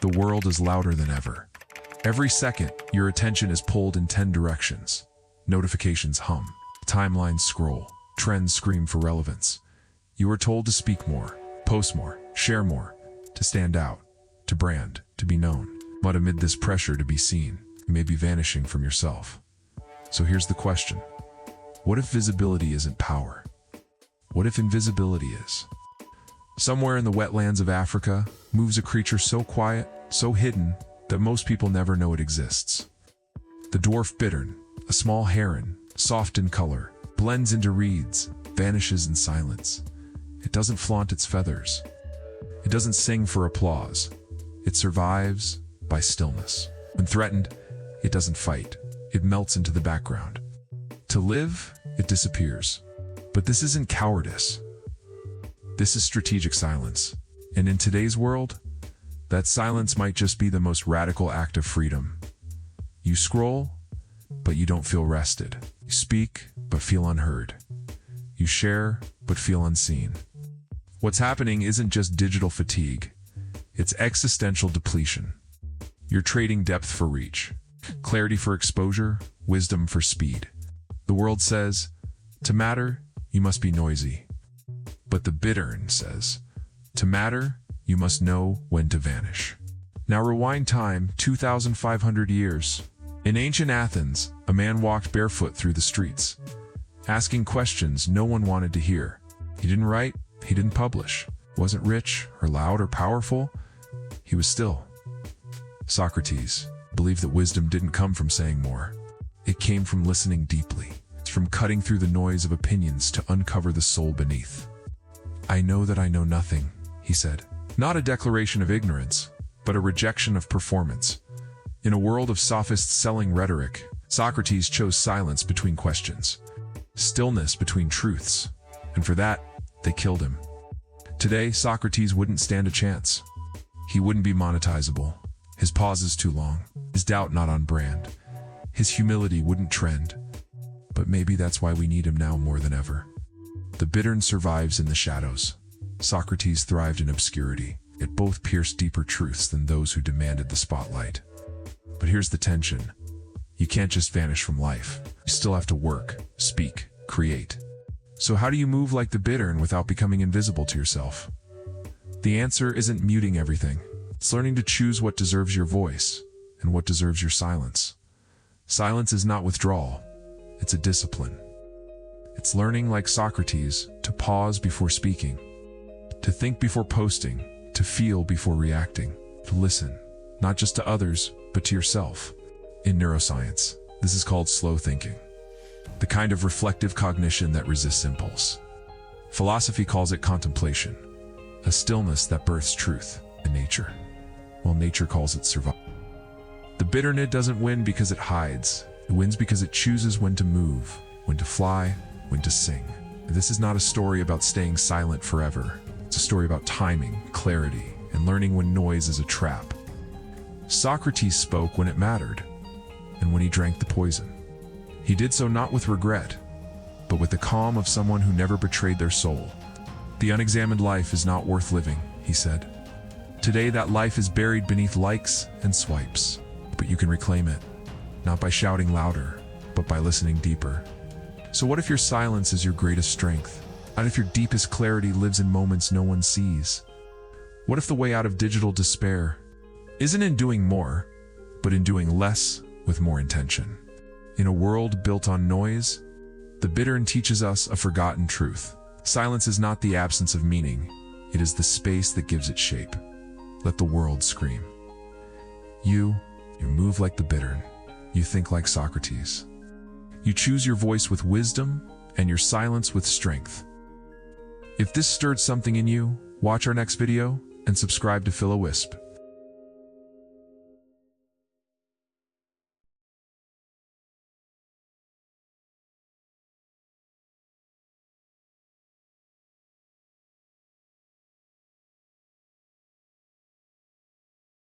The world is louder than ever. Every second, your attention is pulled in 10 directions. Notifications hum, timelines scroll, trends scream for relevance. You are told to speak more, post more, share more, to stand out, to brand, to be known. But amid this pressure to be seen, you may be vanishing from yourself. So here's the question. What if visibility isn't power? What if invisibility is? Somewhere in the wetlands of Africa moves a creature so quiet, so hidden, that most people never know it exists. The dwarf bittern, a small heron, soft in color, blends into reeds, vanishes in silence. It doesn't flaunt its feathers. It doesn't sing for applause. It survives by stillness. When threatened, it doesn't fight. It melts into the background. To live, it disappears. But this isn't cowardice. This is strategic silence. And in today's world, that silence might just be the most radical act of freedom. You scroll, but you don't feel rested. You speak, but feel unheard. You share, but feel unseen. What's happening isn't just digital fatigue. It's existential depletion. You're trading depth for reach, clarity for exposure, wisdom for speed. The world says, to matter, you must be noisy. But the bittern says, to matter, you must know when to vanish. Now rewind time 2,500 years. In ancient Athens, a man walked barefoot through the streets, asking questions no one wanted to hear. He didn't write, he didn't publish. Wasn't rich or loud or powerful. He was still. Socrates believed that wisdom didn't come from saying more. It came from listening deeply, from cutting through the noise of opinions to uncover the soul beneath. I know that I know nothing, he said. Not a declaration of ignorance, but a rejection of performance. In a world of sophists selling rhetoric, Socrates chose silence between questions, stillness between truths, and for that, they killed him. Today, Socrates wouldn't stand a chance. He wouldn't be monetizable. His pauses too long, his doubt not on brand. His humility wouldn't trend. But maybe that's why we need him now more than ever. The bittern survives in the shadows. Socrates thrived in obscurity. It both pierced deeper truths than those who demanded the spotlight. But here's the tension. You can't just vanish from life. You still have to work, speak, create. So how do you move like the bittern without becoming invisible to yourself? The answer isn't muting everything. It's learning to choose what deserves your voice and what deserves your silence. Silence is not withdrawal. It's a discipline. It's learning, like Socrates, to pause before speaking, to think before posting, to feel before reacting, to listen, not just to others, but to yourself. In neuroscience, this is called slow thinking, the kind of reflective cognition that resists impulse. Philosophy calls it contemplation, a stillness that births truth in nature, while nature calls it survival. The bitterness doesn't win because it hides. It wins because it chooses when to move, when to fly, when to sing. This is not a story about staying silent forever. It's a story about timing, clarity, and learning when noise is a trap. Socrates spoke when it mattered, and when he drank the poison. He did so not with regret, but with the calm of someone who never betrayed their soul. The unexamined life is not worth living, he said. Today that life is buried beneath likes and swipes, but you can reclaim it, not by shouting louder, but by listening deeper. So what if your silence is your greatest strength? What if your deepest clarity lives in moments no one sees? What if the way out of digital despair isn't in doing more, but in doing less with more intention? In a world built on noise, the bittern teaches us a forgotten truth. Silence is not the absence of meaning. It is the space that gives it shape. Let the world scream. You move like the bittern. You think like Socrates. You choose your voice with wisdom and your silence with strength. If this stirred something in you, watch our next video and subscribe to Philowhisp.